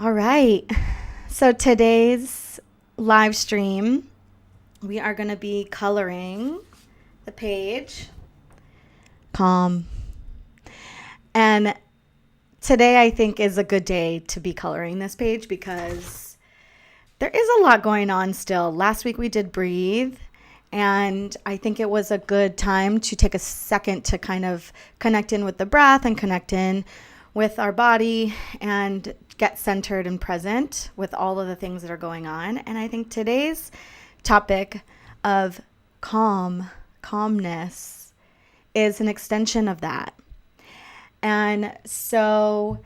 All right. So today's live stream, we are going to be coloring the page Calm. And today I think is a good day to be coloring this page because there is a lot going on still. Last week we did Breathe, and I think it was a good time to take a second to kind of connect in with the breath and connect in with our body and get centered and present with all of the things that are going on. And I think today's topic of calmness is an extension of that. And so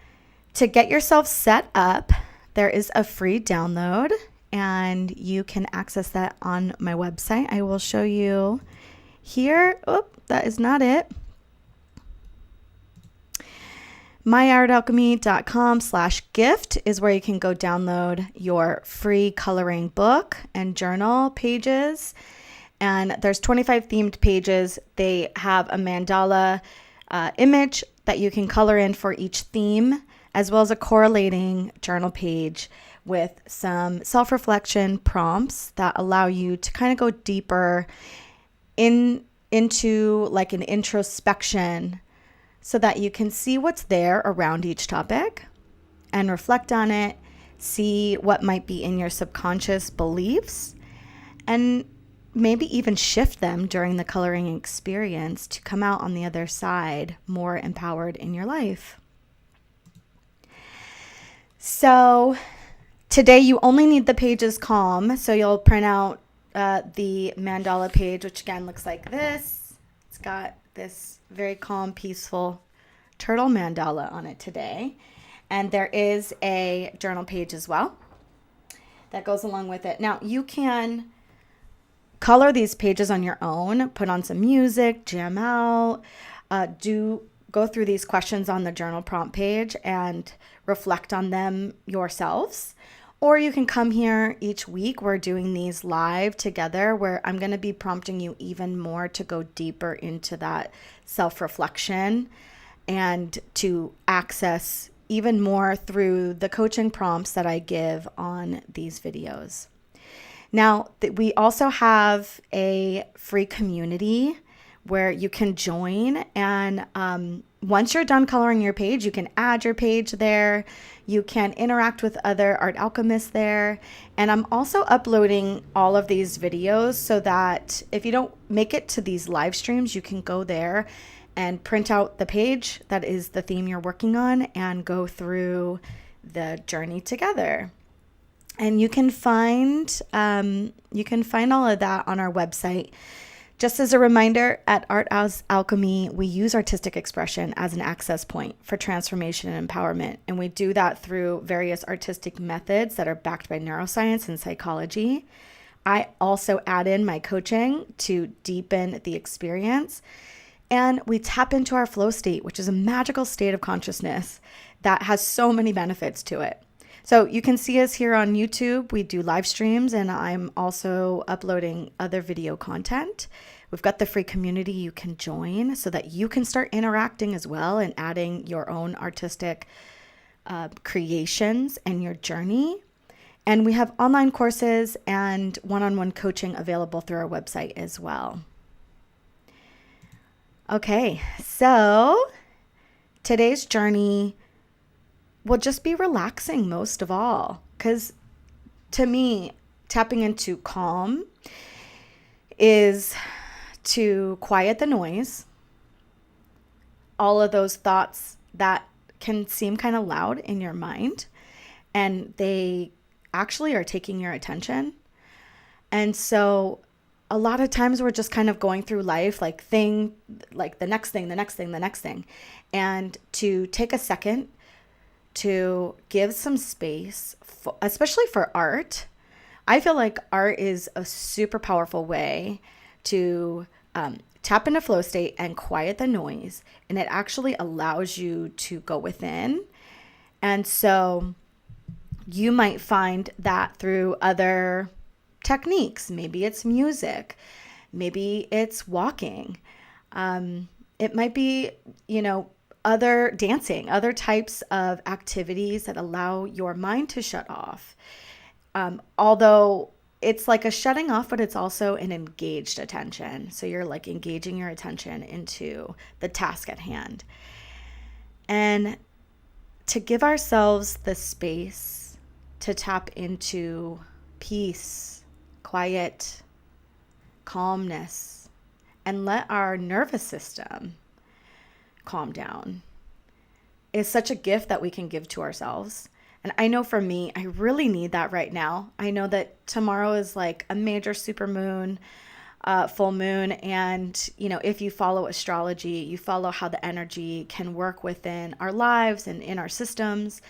to get yourself set up, there is a free download and you can access that on my website. I will show you here. Oh, that is not it. myartalchemy.com/gift is where you can go download your free coloring book and journal pages. And there's 25 themed pages. They have a mandala image that you can color in for each theme, as well as a correlating journal page with some self-reflection prompts that allow you to kind of go deeper into like an introspection so that you can see what's there around each topic and reflect on it, see what might be in your subconscious beliefs, and maybe even shift them during the coloring experience to come out on the other side more empowered in your life. So today you only need the pages calm. So you'll print out the mandala page, which again looks like this. It's got this very calm, peaceful turtle mandala on it today. And there is a journal page as well that goes along with it. Now you can color these pages on your own, put on some music, jam out, go through these questions on the journal prompt page and reflect on them yourselves. Or you can come here each week. We're doing these live together where I'm going to be prompting you even more to go deeper into that self-reflection and to access even more through the coaching prompts that I give on these videos. Now, we also have a free community where you can join, and once you're done coloring your page, you can add your page there. You can interact with other art alchemists there. And I'm also uploading all of these videos so that if you don't make it to these live streams, you can go there and print out the page that is the theme you're working on and go through the journey together. And you can find all of that on our website. Just as a reminder, at Art Alchemy, we use artistic expression as an access point for transformation and empowerment. And we do that through various artistic methods that are backed by neuroscience and psychology. I also add in my coaching to deepen the experience. And we tap into our flow state, which is a magical state of consciousness that has so many benefits to it. So you can see us here on YouTube. We do live streams, and I'm also uploading other video content. We've got the free community you can join so that you can start interacting as well and adding your own artistic creations and your journey. And we have online courses and one-on-one coaching available through our website as well. Okay, so today's journey will just be relaxing most of all, because to me, tapping into calm is to quiet the noise, all of those thoughts that can seem kind of loud in your mind, and they actually are taking your attention. And so a lot of times we're just kind of going through life like the next thing. And to take a second to give some space, especially for art. I feel like art is a super powerful way to tap into flow state and quiet the noise. And it actually allows you to go within. And so you might find that through other techniques. Maybe it's music. Maybe it's walking. It might be, other dancing, other types of activities that allow your mind to shut off. Although it's like a shutting off, but it's also an engaged attention. So you're like engaging your attention into the task at hand. And to give ourselves the space to tap into peace, quiet, calmness, and let our nervous system calm down is such a gift that we can give to ourselves. And I know for me, I really need that right now. I know that tomorrow is like a major supermoon, full moon. And, you know, if you follow astrology, you follow how the energy can work within our lives and in our systems.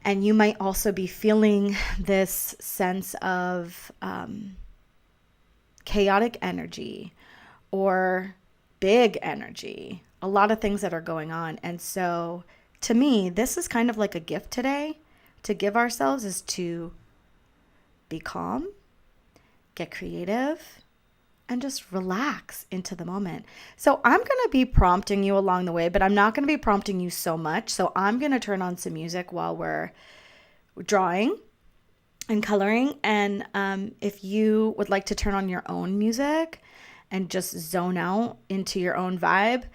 And you might also be feeling this sense of chaotic energy or big energy, a lot of things that are going on. And so to me, this is kind of like a gift today to give ourselves, is to be calm, get creative, and just relax into the moment. So I'm going to be prompting you along the way, but I'm not going to be prompting you so much. So I'm going to turn on some music while we're drawing and coloring. And if you would like to turn on your own music and just zone out into your own vibe,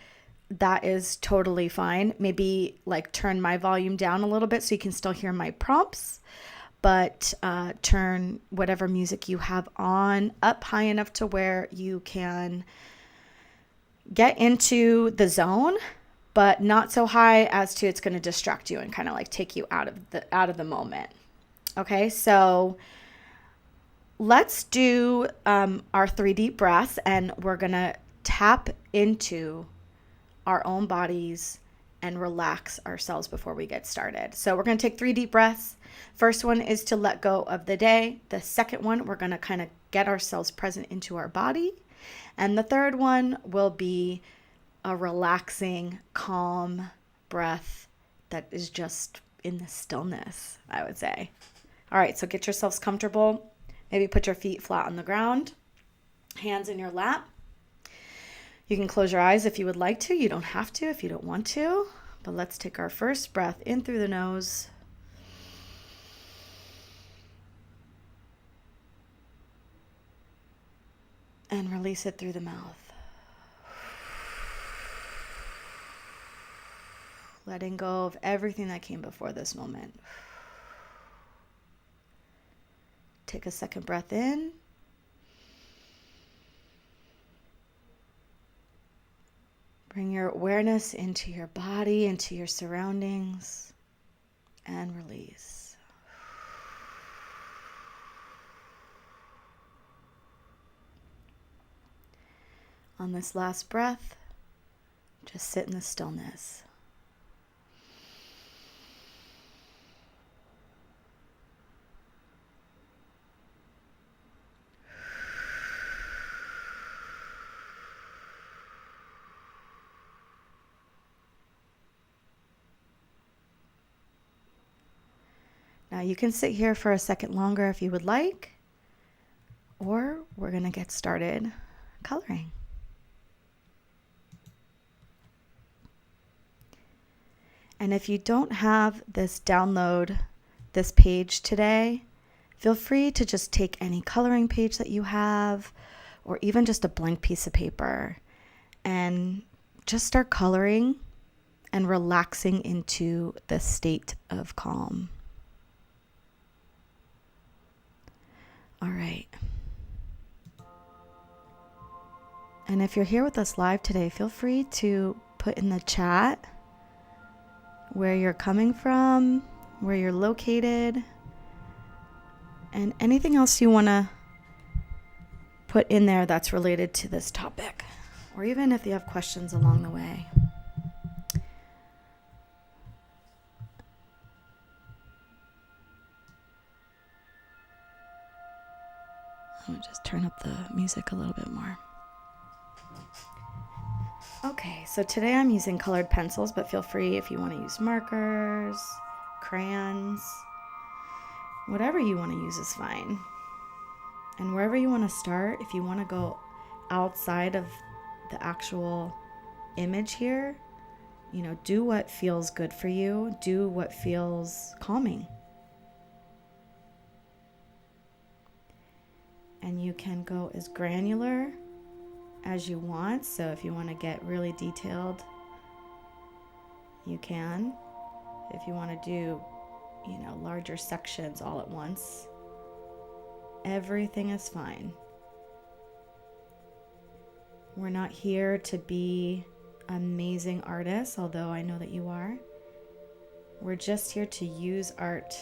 that is totally fine. Maybe like turn my volume down a little bit so you can still hear my prompts, but turn whatever music you have on up high enough to where you can get into the zone, but not so high as to it's going to distract you and kind of like take you out of the moment. Okay, so let's do our 3 deep breaths, and we're going to tap into our own bodies and relax ourselves before we get started. So we're going to take 3 deep breaths. First one is to let go of the day. The second one, we're going to kind of get ourselves present into our body. And the third one will be a relaxing, calm breath that is just in the stillness, I would say. All right, so get yourselves comfortable. Maybe put your feet flat on the ground, hands in your lap. You can close your eyes if you would like to. You don't have to if you don't want to. But let's take our first breath in through the nose. And release it through the mouth. Letting go of everything that came before this moment. Take a second breath in. Bring your awareness into your body, into your surroundings, and release. On this last breath, just sit in the stillness. Now you can sit here for a second longer if you would like, or we're going to get started coloring. And if you don't have this download, this page today, feel free to just take any coloring page that you have, or even just a blank piece of paper, and just start coloring and relaxing into the state of calm. All right. And if you're here with us live today, feel free to put in the chat where you're coming from, where you're located, and anything else you want to put in there that's related to this topic, or even if you have questions along the way. Let me just turn up the music a little bit more. Okay, so today I'm using colored pencils, but feel free if you want to use markers, crayons, whatever you want to use is fine. And wherever you want to start, if you want to go outside of the actual image here, do what feels good for you. Do what feels calming. And you can go as granular as you want. So if you want to get really detailed, you can. If you want to do, larger sections all at once, everything is fine. We're not here to be amazing artists, although I know that you are. We're just here to use art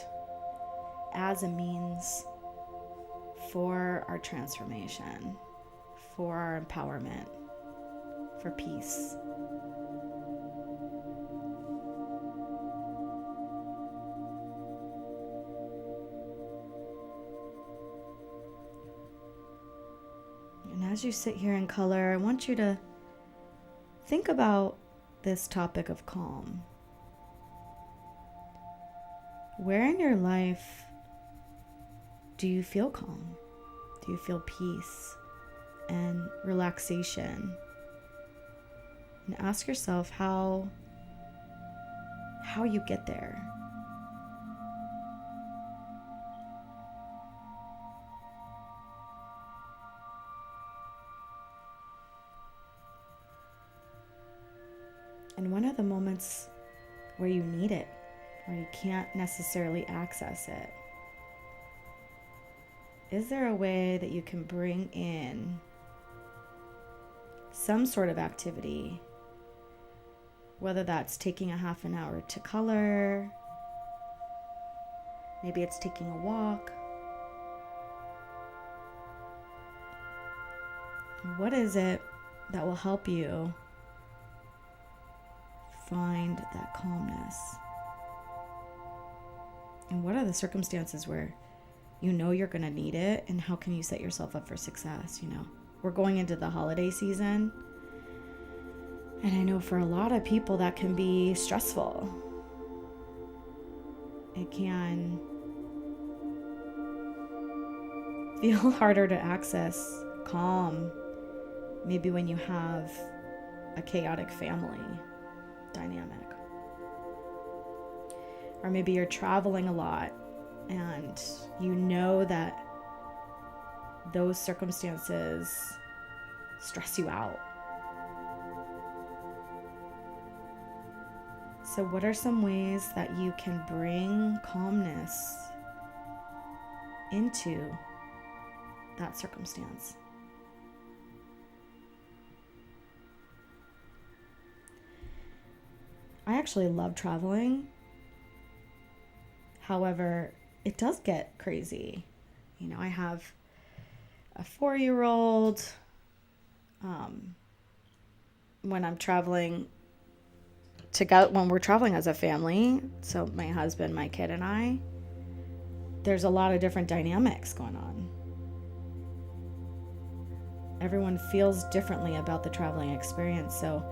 as a means for our transformation, for our empowerment, for peace. And as you sit here in color, I want you to think about this topic of calm. Where in your life do you feel calm? Do you feel peace and relaxation? And ask yourself how you get there. And when are the moments where you need it, where you can't necessarily access it? Is there a way that you can bring in some sort of activity, whether that's taking a half an hour to color, maybe it's taking a walk? What is it that will help you find that calmness? And what are the circumstances where you're going to need it, and how can you set yourself up for success? We're going into the holiday season, and I know for a lot of people that can be stressful. It can feel harder to access calm, maybe when you have a chaotic family dynamic. Or maybe you're traveling a lot and that those circumstances stress you out. So what are some ways that you can bring calmness into that circumstance? I actually love traveling. However, it does get crazy. I have a 4-year-old. When I'm traveling when we're traveling as a family, so my husband, my kid, and I, there's a lot of different dynamics going on. Everyone feels differently about the traveling experience. So,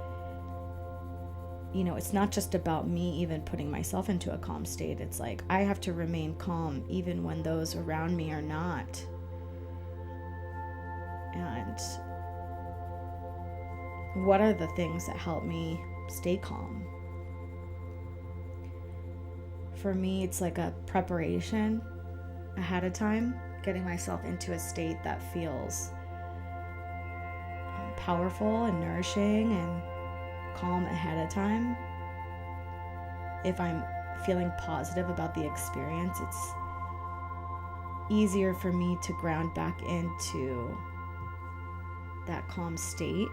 it's not just about me even putting myself into a calm state. It's like I have to remain calm even when those around me are not. And what are the things that help me stay calm? For me, it's like a preparation ahead of time, getting myself into a state that feels powerful and nourishing and calm ahead of time. If I'm feeling positive about the experience, it's easier for me to ground back into that calm state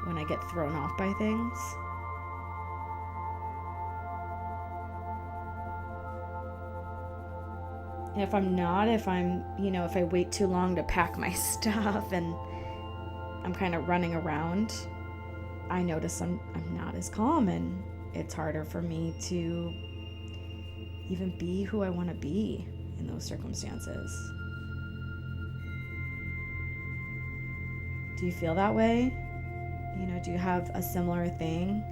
when I get thrown off by things. And if I wait too long to pack my stuff and I'm kind of running around, I notice I'm not as calm, and it's harder for me to even be who I want to be in those circumstances. Do you feel that way? Do you have a similar thing?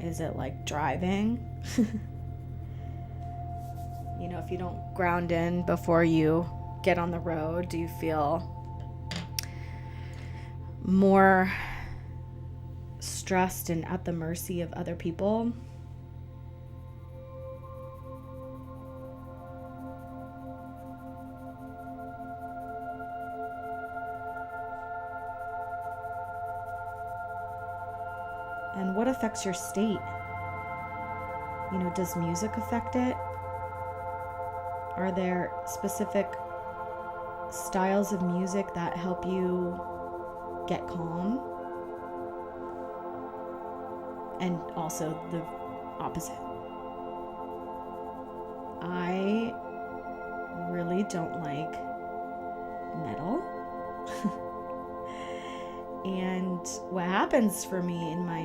Is it like driving? If you don't ground in before you get on the road, do you feel more stressed and at the mercy of other people. And what affects your state? You know, does music affect it? Are there specific styles of music that help you get calm? And also the opposite. I really don't like metal. And what happens for me in my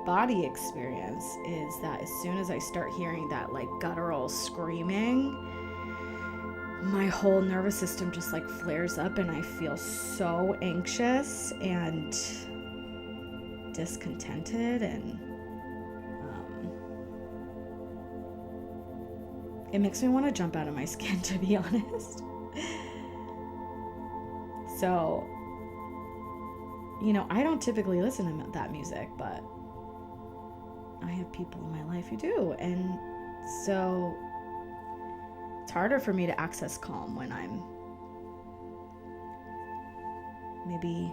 body experience is that as soon as I start hearing that like guttural screaming, my whole nervous system just like flares up and I feel so anxious and discontented, and it makes me want to jump out of my skin, to be honest. So, you know, I don't typically listen to that music, but I have people in my life who do. And so it's harder for me to access calm when I'm maybe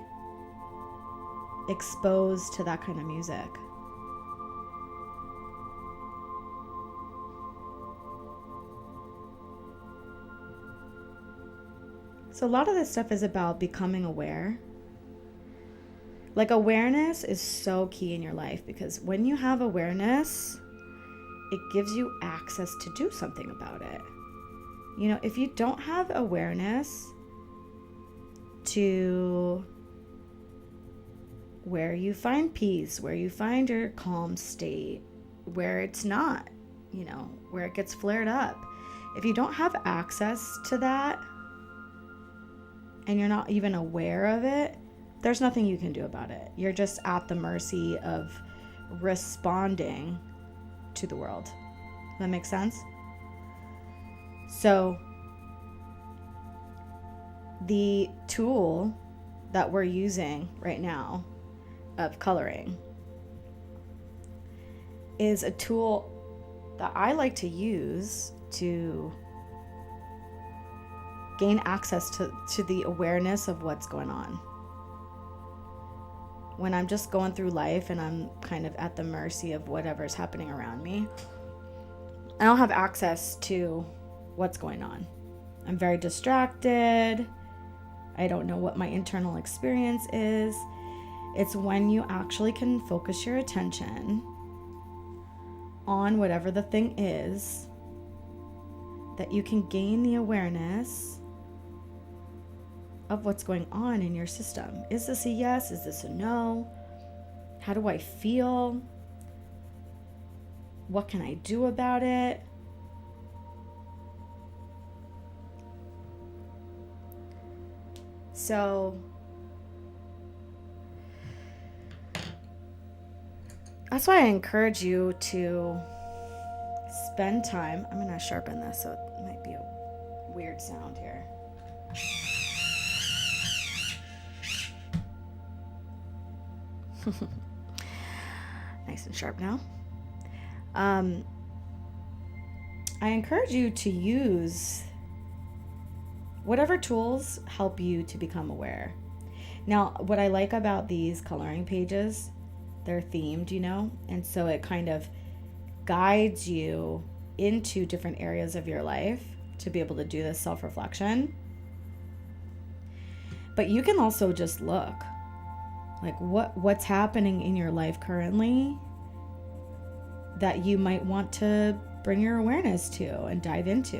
exposed to that kind of music. So a lot of this stuff is about becoming aware. Like, awareness is so key in your life, because when you have awareness, it gives you access to do something about it. You know, if you don't have awareness to where you find peace, where you find your calm state, where it's not, you know, where it gets flared up, if you don't have access to that and you're not even aware of it, there's nothing you can do about it. You're just at the mercy of responding to the world. That makes sense? So the tool that we're using right now of coloring is a tool that I like to use to gain access to the awareness of what's going on. When I'm just going through life and I'm kind of at the mercy of whatever's happening around me, I don't have access to what's going on. I'm very distracted. I don't know what my internal experience is. It's when you actually can focus your attention on whatever the thing is that you can gain the awareness of what's going on in your system. Is this a yes? Is this a no? How do I feel? What can I do about it? So that's why I encourage you to spend time. I'm going to sharpen this, so it might be a weird sound here. Nice and sharp now. I encourage you to use whatever tools help you to become aware. Now, what I like about these coloring pages, they're themed, you know, and so it kind of guides you into different areas of your life to be able to do this self-reflection. But you can also just look. Like what's happening in your life currently that you might want to bring your awareness to and dive into.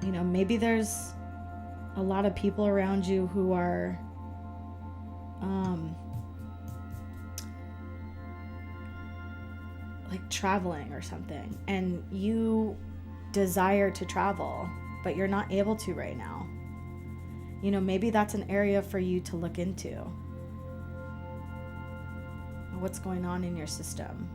You know, maybe there's a lot of people around you who are like traveling or something, and you desire to travel, but you're not able to right now. You know, maybe that's an area for you to look into. What's going on in your system?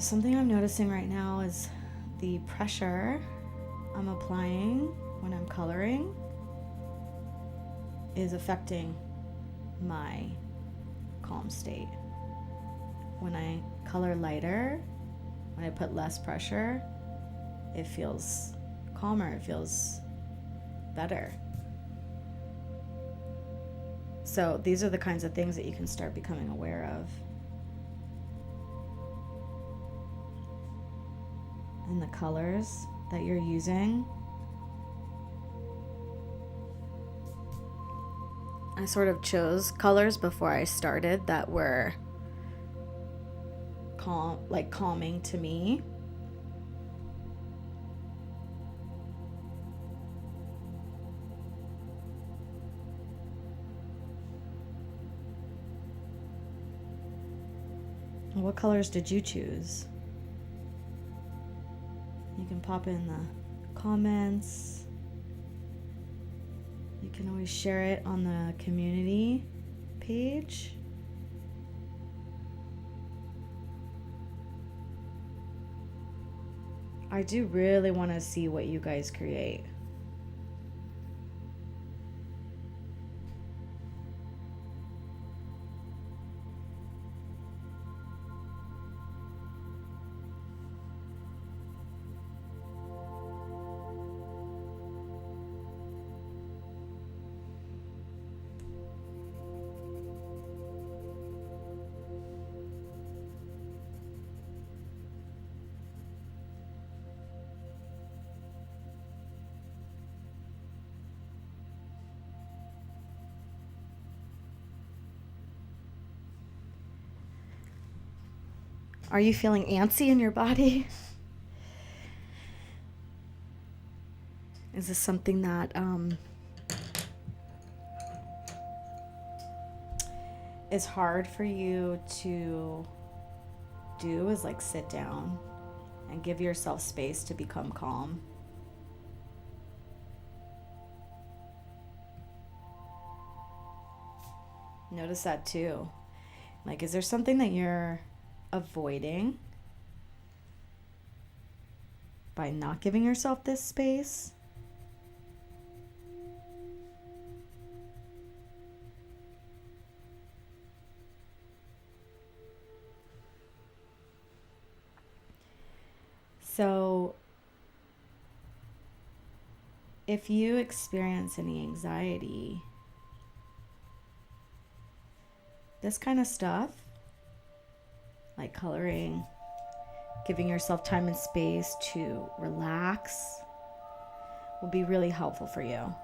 So something I'm noticing right now is the pressure I'm applying when I'm coloring is affecting my calm state. When I color lighter, when I put less pressure, it feels calmer, it feels better. So these are the kinds of things that you can start becoming aware of. And the colors that you're using. I sort of chose colors before I started that were calming to me. What colors did you choose? You can pop in the comments. You can always share it on the community page. I do really want to see what you guys create. Are you feeling antsy in your body? Is this something that is hard for you to do, is like sit down and give yourself space to become calm? Notice that too. Like, is there something that you're avoiding by not giving yourself this space? So if you experience any anxiety, this kind of stuff, like coloring, giving yourself time and space to relax, will be really helpful for you.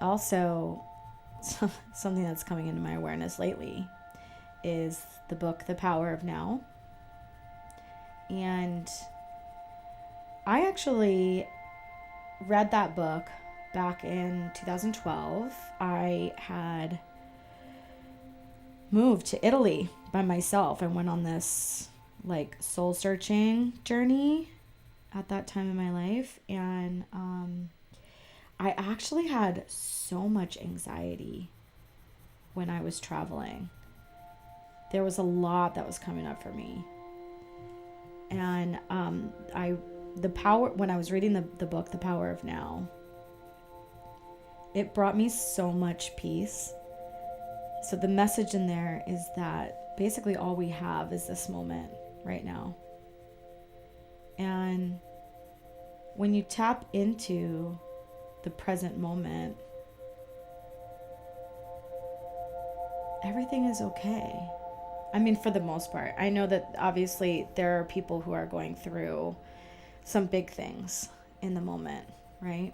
Also, something that's coming into my awareness lately is the book The Power of Now. And I actually read that book back in 2012. I had moved to Italy by myself and went on this like soul searching journey at that time in my life. And I actually had so much anxiety when I was traveling. There was a lot that was coming up for me. And when I was reading the book, The Power of Now, it brought me so much peace. So the message in there is that basically all we have is this moment right now. And when you tap into the present moment, everything is okay. I mean, for the most part. I know that obviously there are people who are going through some big things in the moment, right?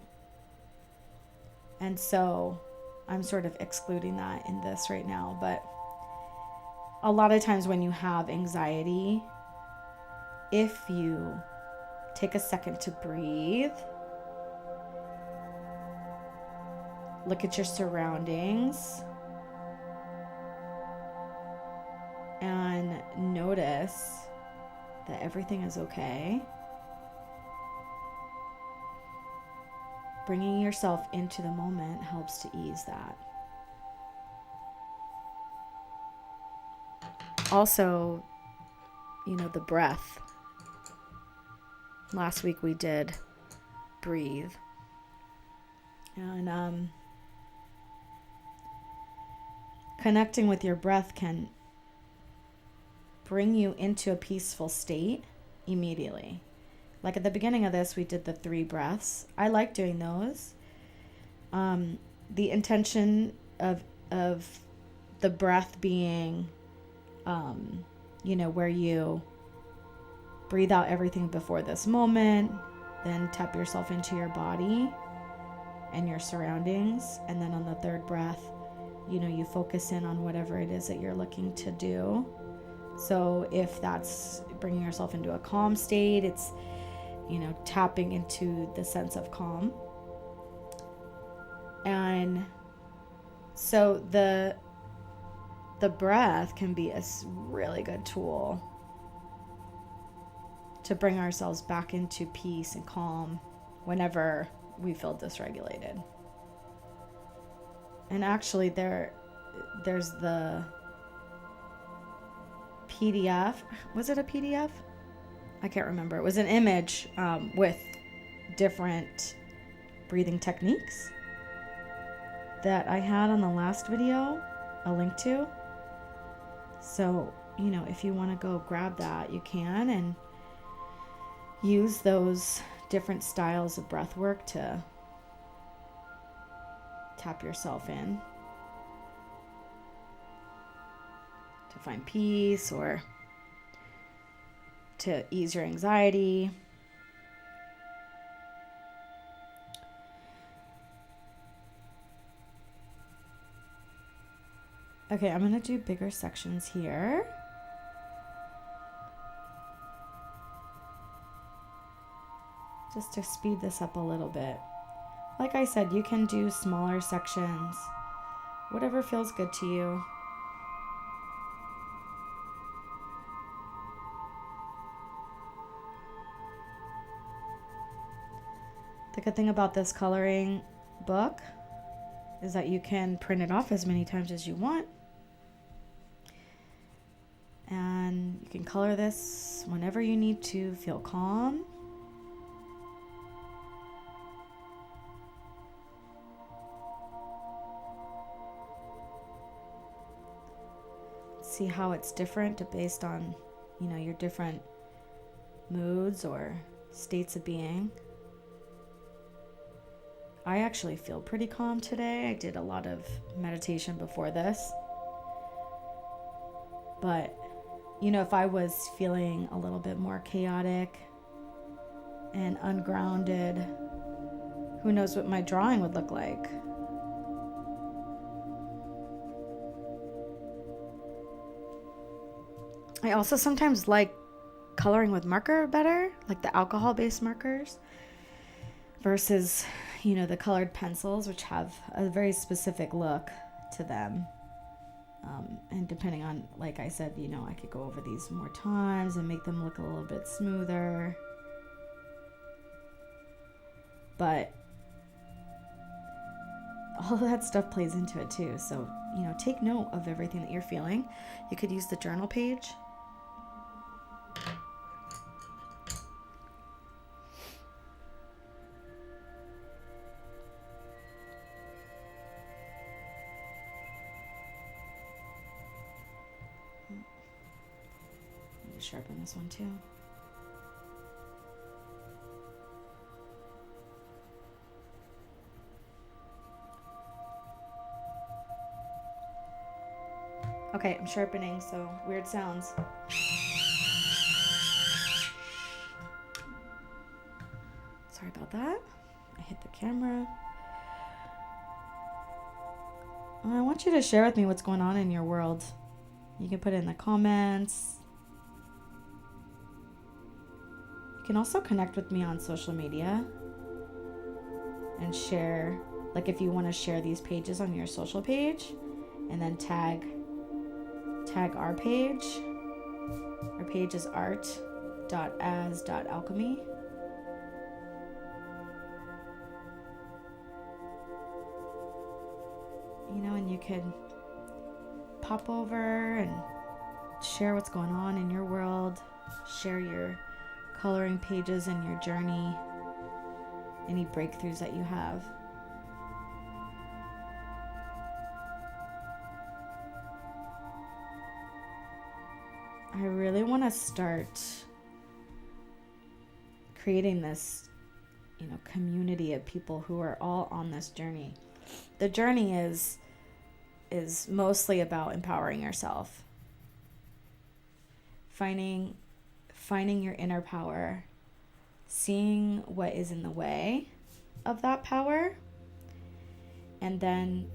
And so I'm sort of excluding that in this right now. But a lot of times when you have anxiety, if you take a second to breathe, look at your surroundings, and notice that everything is okay. Bringing yourself into the moment helps to ease that. also, the breath. Last week we did breathe. And connecting with your breath can bring you into a peaceful state immediately. Like at the beginning of this, we did the 3 breaths. I like doing those. The intention of the breath being, where you breathe out everything before this moment, then tap yourself into your body and your surroundings. And then on the 3rd breath, you focus in on whatever it is that you're looking to do. So if that's bringing yourself into a calm state, it's, tapping into the sense of calm. And so the breath can be a really good tool to bring ourselves back into peace and calm whenever we feel dysregulated. And actually there's the PDF. Was it a PDF? I can't remember. It was an image with different breathing techniques that I had on the last video, a link to. So, if you want to go grab that, you can, and use those different styles of breath work to tap yourself in to find peace or to ease your anxiety. Okay, I'm going to do bigger sections here. Just to speed this up a little bit. Like I said, you can do smaller sections, whatever feels good to you. The good thing about this coloring book is that you can print it off as many times as you want. And you can color this whenever you need to feel calm. See how it's different based on, your different moods or states of being. I actually feel pretty calm today. I did a lot of meditation before this. But, if I was feeling a little bit more chaotic and ungrounded, who knows what my drawing would look like. I also sometimes like coloring with marker better, like the alcohol-based markers, versus, the colored pencils, which have a very specific look to them. And depending on, like I said, I could go over these more times and make them look a little bit smoother. But all of that stuff plays into it too. So, take note of everything that you're feeling. You could use the journal page. Sharpen this one too. Okay, I'm sharpening, so weird sounds. Sorry about that. I hit the camera. I want you to share with me what's going on in your world. You can put it in the comments. You can also connect with me on social media and share, like if you want to share these pages on your social page and then tag our page. Our page is art.as.alchemy. And you could pop over and share what's going on in your world. Share your coloring pages and your journey. Any breakthroughs that you have. I really want to start creating this, community of people who are all on this journey. The journey is mostly about empowering yourself. Finding your inner power, seeing what is in the way of that power, and then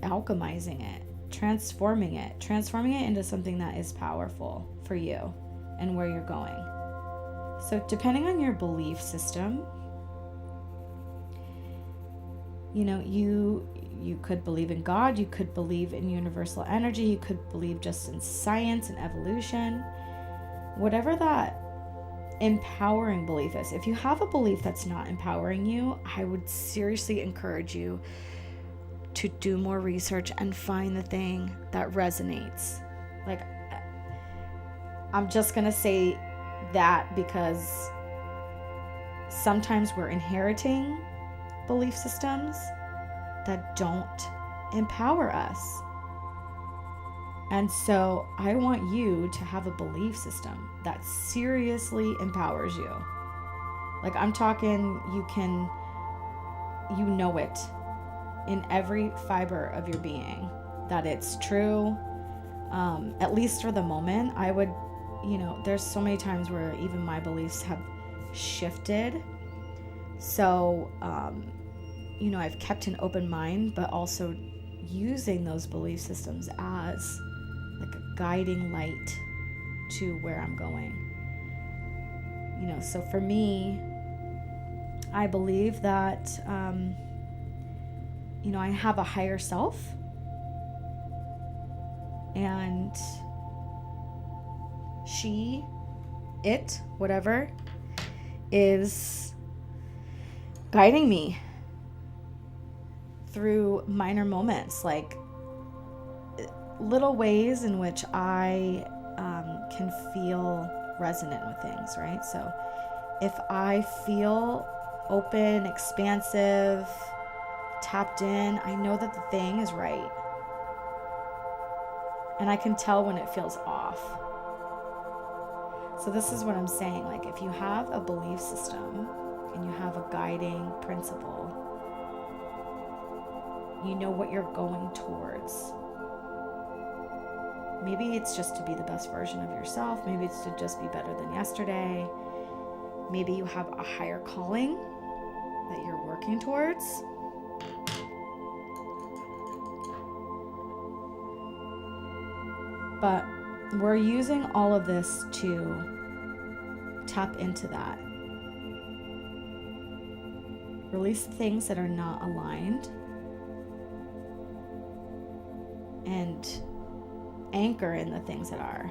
alchemizing it, transforming it into something that is powerful for you and where you're going. So depending on your belief system, you could believe in God, you could believe in universal energy, you could believe just in science and evolution, whatever that empowering belief is. If you have a belief that's not empowering you, I would seriously encourage you to do more research and find the thing that resonates. Like, I'm just gonna say that because sometimes we're inheriting belief systems that don't empower us. And so I want you to have a belief system that seriously empowers you. Like, I'm talking, you know it in every fiber of your being that it's true. At least for the moment, I would, there's so many times where even my beliefs have shifted. So, I've kept an open mind, but also using those belief systems as like a guiding light to where I'm going. So for me, I believe that, I have a higher self, and whatever, is guiding me through minor moments, like little ways in which I can feel resonant with things, right? So if I feel open, expansive, tapped in, I know that the thing is right. And I can tell when it feels off. So this is what I'm saying. Like, if you have a belief system and you have a guiding principle, you know what you're going towards. Maybe it's just to be the best version of yourself. Maybe it's to just be better than yesterday. Maybe you have a higher calling that you're working towards. But we're using all of this to tap into that. Release things that are not aligned. And anchor in the things that are.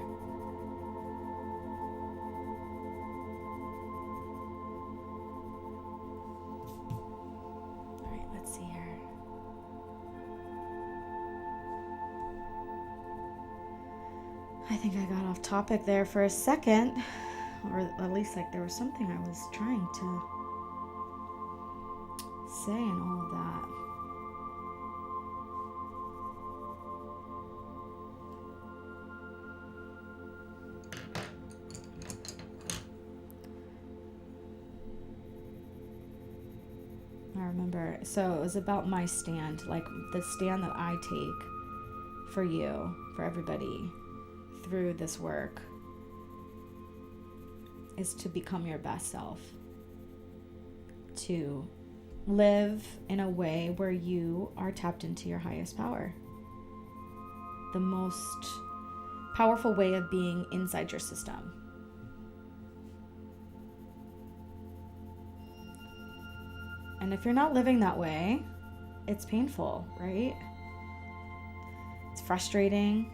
All right, let's see here. I think I got off topic there for a second, or at least like there was something I was trying to say and all of that. I remember, so it was about my stand, like the stand that I take for you, for everybody through this work, is to become your best self, to live in a way where you are tapped into your highest power. The most powerful way of being inside your system. And if you're not living that way, it's painful, right? It's frustrating.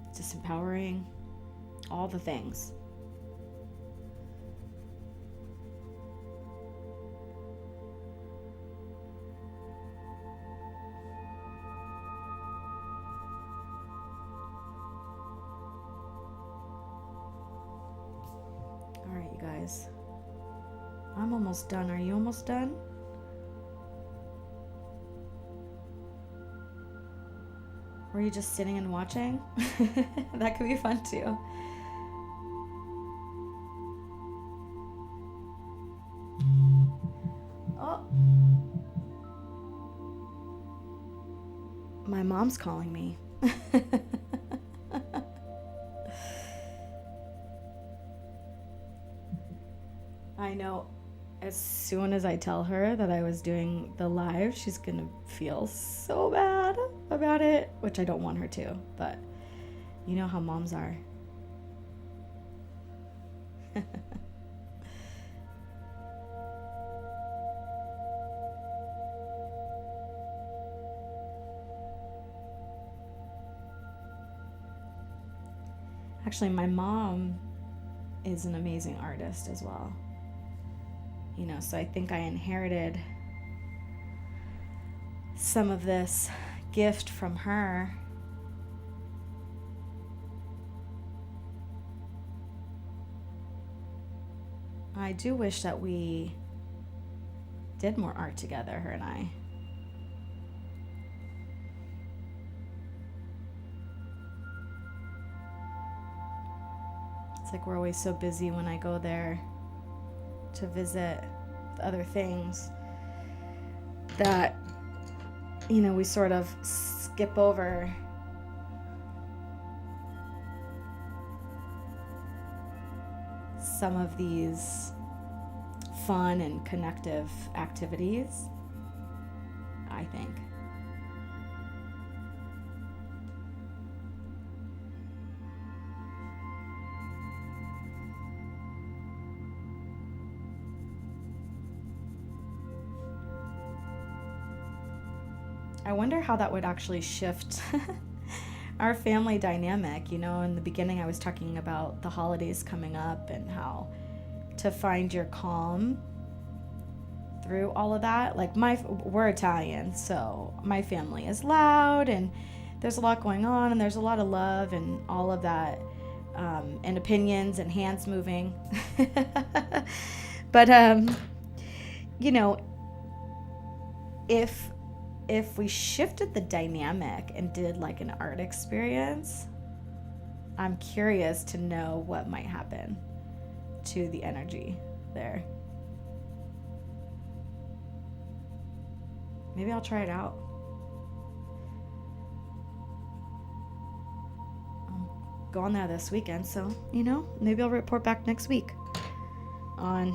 It's disempowering. All the things. right, you guys. I'm almost done. Are you almost done? Or are you just sitting and watching? That could be fun too. Oh. My mom's calling me. I know. As soon as I tell her that I was doing the live, she's gonna feel so bad about it, which I don't want her to, but you know how moms are. Actually, my mom is an amazing artist as well. You know, so I think I inherited some of this gift from her. I do wish that we did more art together, her and I. It's like we're always so busy when I go there to visit other things that, you know, we sort of skip over some of these fun and connective activities, I think. I wonder how that would actually shift our family dynamic. You know, in the beginning I was talking about the holidays coming up and how to find your calm through all of that. Like we're Italian, so my family is loud and there's a lot going on and there's a lot of love and all of that, and opinions and hands moving. But you know, if we shifted the dynamic and did like an art experience, I'm curious to know what might happen to the energy there. Maybe I'll try it out. I'm going there this weekend, so, you know, maybe I'll report back next week on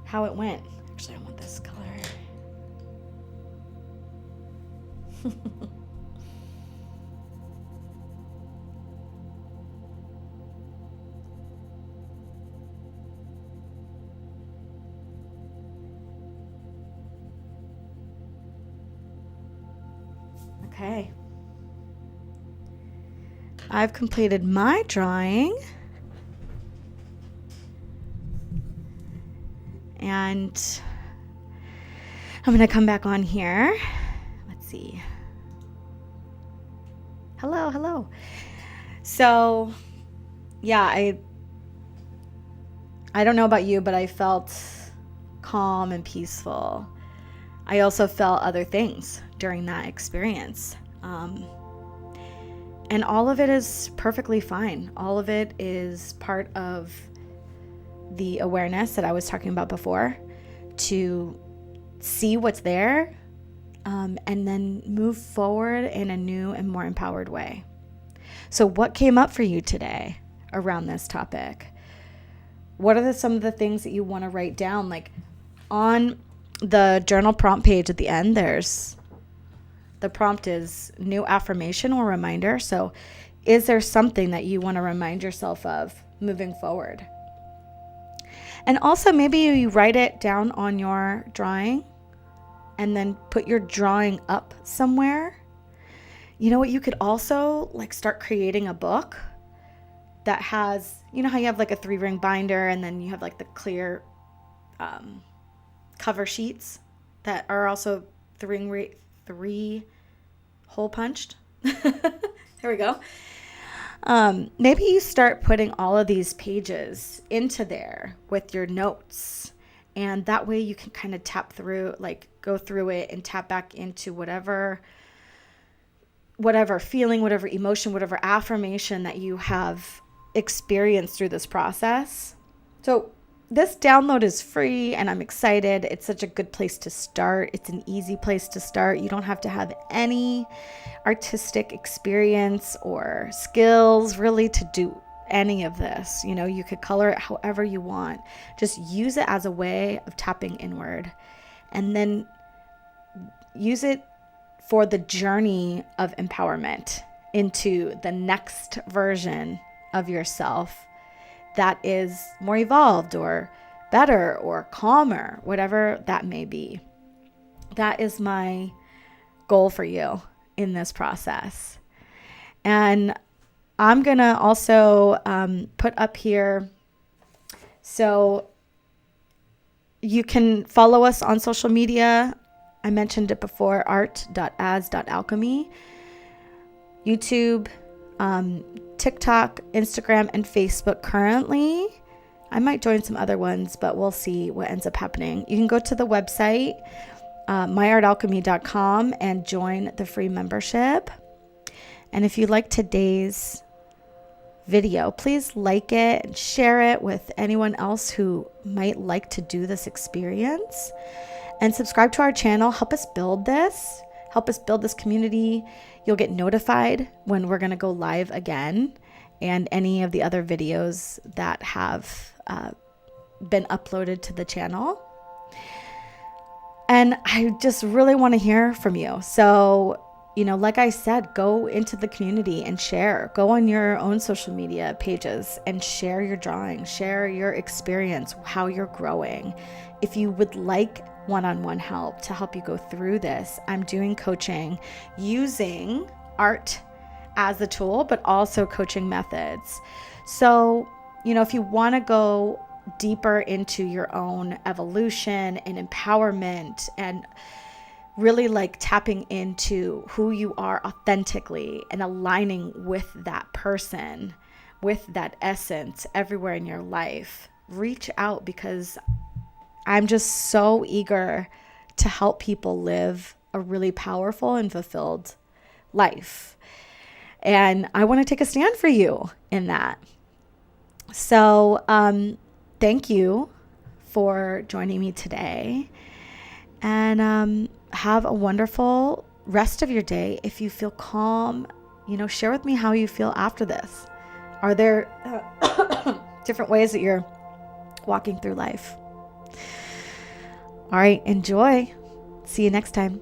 how it went. Actually, I want this color. Okay. I've completed my drawing. And I'm going to come back on here. Let's see. Hello. So, yeah, I don't know about you, but I felt calm and peaceful. I also felt other things during that experience. And all of it is perfectly fine. All of it is part of the awareness that I was talking about before, to see what's there, and then move forward in a new and more empowered way. So what came up for you today around this topic? What are some of the things that you want to write down? Like on the journal prompt page at the end, the prompt is new affirmation or reminder. So is there something that you want to remind yourself of moving forward? And also maybe you write it down on your drawing and then put your drawing up somewhere. You know what? You could also like start creating a book that has, you know how you have like a 3-ring binder and then you have like the clear cover sheets that are also 3 hole punched. There we go. Maybe you start putting all of these pages into there with your notes. And that way you can kind of tap through, like go through it and tap back into whatever feeling, whatever emotion, whatever affirmation that you have experienced through this process. So this download is free and I'm excited. It's such a good place to start. It's an easy place to start. You don't have to have any artistic experience or skills really to do any of this. You know, you could color it however you want. Just use it as a way of tapping inward, and then use it for the journey of empowerment into the next version of yourself that is more evolved or better or calmer, whatever that may be. That is my goal for you in this process. And I'm going to also put up here, so you can follow us on social media. I mentioned it before, art.as.alchemy, YouTube, TikTok, Instagram, and Facebook currently. I might join some other ones, but we'll see what ends up happening. You can go to the website, myartalchemy.com, and join the free membership. And if you like today's video, please like it and share it with anyone else who might like to do this experience. And subscribe to our channel. Help us build this. Help us build this community. You'll get notified when we're going to go live again, and any of the other videos that have been uploaded to the channel. And I just really want to hear from you. So, you know, like I said, go into the community and share. Go on your own social media pages and share your drawing, share your experience, how you're growing. If you would like one-on-one help to help you go through this, I'm doing coaching using art as a tool, but also coaching methods. So, you know, if you want to go deeper into your own evolution and empowerment and really like tapping into who you are authentically and aligning with that person, with that essence everywhere in your life, reach out, because I'm just so eager to help people live a really powerful and fulfilled life. And I want to take a stand for you in that. So thank you for joining me today. And have a wonderful rest of your day. If you feel calm, you know, share with me how you feel after this. Are there different ways that you're walking through life? All right, enjoy. See you next time.